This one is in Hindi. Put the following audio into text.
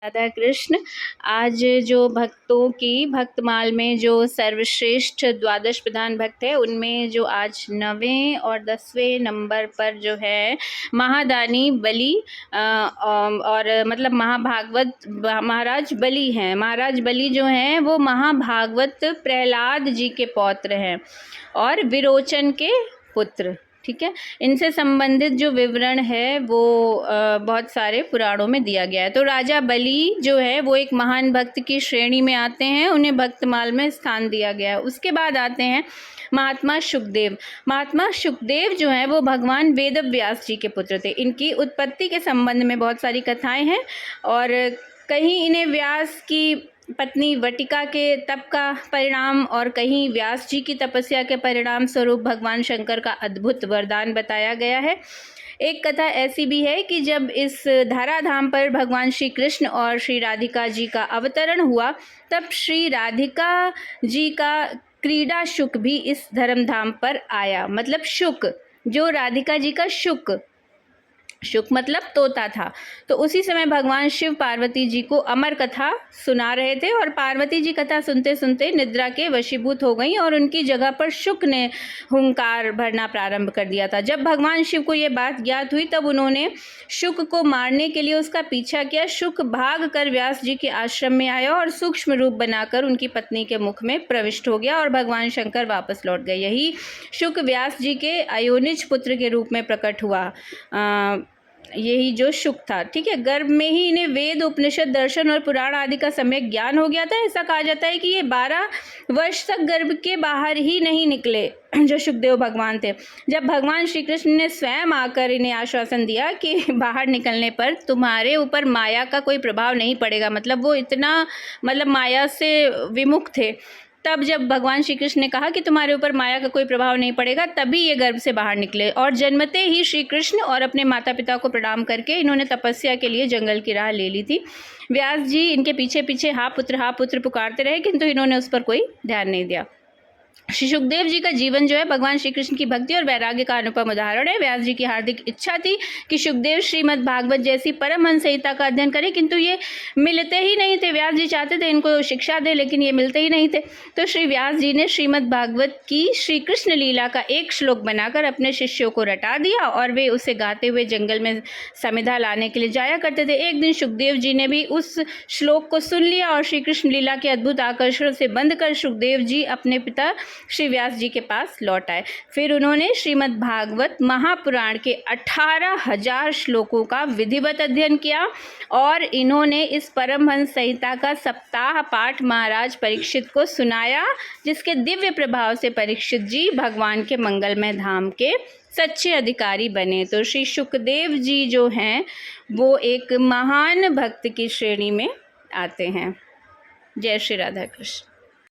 राधा कृष्ण। आज जो भक्तों की भक्तमाल में जो सर्वश्रेष्ठ द्वादश प्रधान भक्त है, उनमें जो आज 9वें और 10वें नंबर पर जो है महादानी बलि और मतलब महाभागवत महाराज बलि हैं। महाराज बलि जो हैं वो महाभागवत प्रहलाद जी के पौत्र हैं और विरोचन के पुत्र। ठीक है, इनसे संबंधित जो विवरण है वो बहुत सारे पुराणों में दिया गया है। तो राजा बलि जो है वो एक महान भक्त की श्रेणी में आते हैं, उन्हें भक्तमाल में स्थान दिया गया है। उसके बाद आते हैं महात्मा शुकदेव। महात्मा शुकदेव जो हैं वो भगवान वेदव्यास जी के पुत्र थे। इनकी उत्पत्ति के संबंध में बहुत सारी कथाएं हैं और कहीं इन्हें व्यास की पत्नी वटिका के तप का परिणाम और कहीं व्यास जी की तपस्या के परिणाम स्वरूप भगवान शंकर का अद्भुत वरदान बताया गया है। एक कथा ऐसी भी है कि जब इस धराधाम पर भगवान श्री कृष्ण और श्री राधिका जी का अवतरण हुआ, तब श्री राधिका जी का क्रीड़ा शुक भी इस धर्मधाम पर आया। मतलब शुक, जो राधिका जी का शुक मतलब तोता था। तो उसी समय भगवान शिव पार्वती जी को अमर कथा सुना रहे थे और पार्वती जी कथा सुनते सुनते निद्रा के वशीभूत हो गई और उनकी जगह पर शुक ने हुंकार भरना प्रारंभ कर दिया था। जब भगवान शिव को ये बात ज्ञात हुई, तब उन्होंने शुक को मारने के लिए उसका पीछा किया। शुक भाग कर व्यास जी के आश्रम में आया और सूक्ष्म रूप बनाकर उनकी पत्नी के मुख में प्रविष्ट हो गया और भगवान शंकर वापस लौट गए। यही शुक व्यास जी के अयोनिज पुत्र के रूप में प्रकट हुआ। यही जो शुक था। ठीक है, गर्भ में ही इन्हें वेद, उपनिषद, दर्शन और पुराण आदि का सम्यक ज्ञान हो गया था। ऐसा कहा जाता है कि ये 12 वर्ष तक गर्भ के बाहर ही नहीं निकले, जो शुकदेव भगवान थे। जब भगवान श्री कृष्ण ने स्वयं आकर इन्हें आश्वासन दिया कि बाहर निकलने पर तुम्हारे ऊपर माया का कोई प्रभाव नहीं पड़ेगा, मतलब वो इतना माया से विमुख थे, तब जब भगवान श्री कृष्ण ने कहा कि तुम्हारे ऊपर माया का कोई प्रभाव नहीं पड़ेगा, तभी ये गर्भ से बाहर निकले और जन्मते ही श्री कृष्ण और अपने माता पिता को प्रणाम करके इन्होंने तपस्या के लिए जंगल की राह ले ली थी। व्यास जी इनके पीछे पीछे हा पुत्र पुकारते रहे, किंतु इन्होंने उस पर कोई ध्यान नहीं दिया। श्री सुखदेव जी का जीवन जो है भगवान श्री कृष्ण की भक्ति और वैराग्य का अनुपम उदाहरण है। व्यास जी की हार्दिक इच्छा थी कि सुखदेव श्रीमद् भागवत जैसी परमहंस संहिता का अध्ययन करें, किंतु ये मिलते ही नहीं थे। व्यास जी चाहते थे इनको शिक्षा दे, लेकिन ये मिलते ही नहीं थे। तो श्री व्यास जी ने श्रीमद् भागवत की श्री कृष्ण लीला का एक श्लोक बनाकर अपने शिष्यों को रटा दिया और वे उसे गाते हुए जंगल में समिधा लाने के लिए जाया करते थे। एक दिन सुखदेव जी ने भी उस श्लोक को सुन लिया और श्री कृष्ण लीला के अद्भुत आकर्षण से बंध कर सुखदेव जी अपने पिता श्री व्यास जी के पास लौट आए। फिर उन्होंने श्रीमद् भागवत महापुराण के 18,000 श्लोकों का विधिवत अध्ययन किया और इन्होंने इस परमहंस संहिता का सप्ताह पाठ महाराज परीक्षित को सुनाया, जिसके दिव्य प्रभाव से परीक्षित जी भगवान के मंगलमय धाम के सच्चे अधिकारी बने। तो श्री शुकदेव जी जो हैं वो एक महान भक्त की श्रेणी में आते हैं। जय श्री राधा कृष्ण।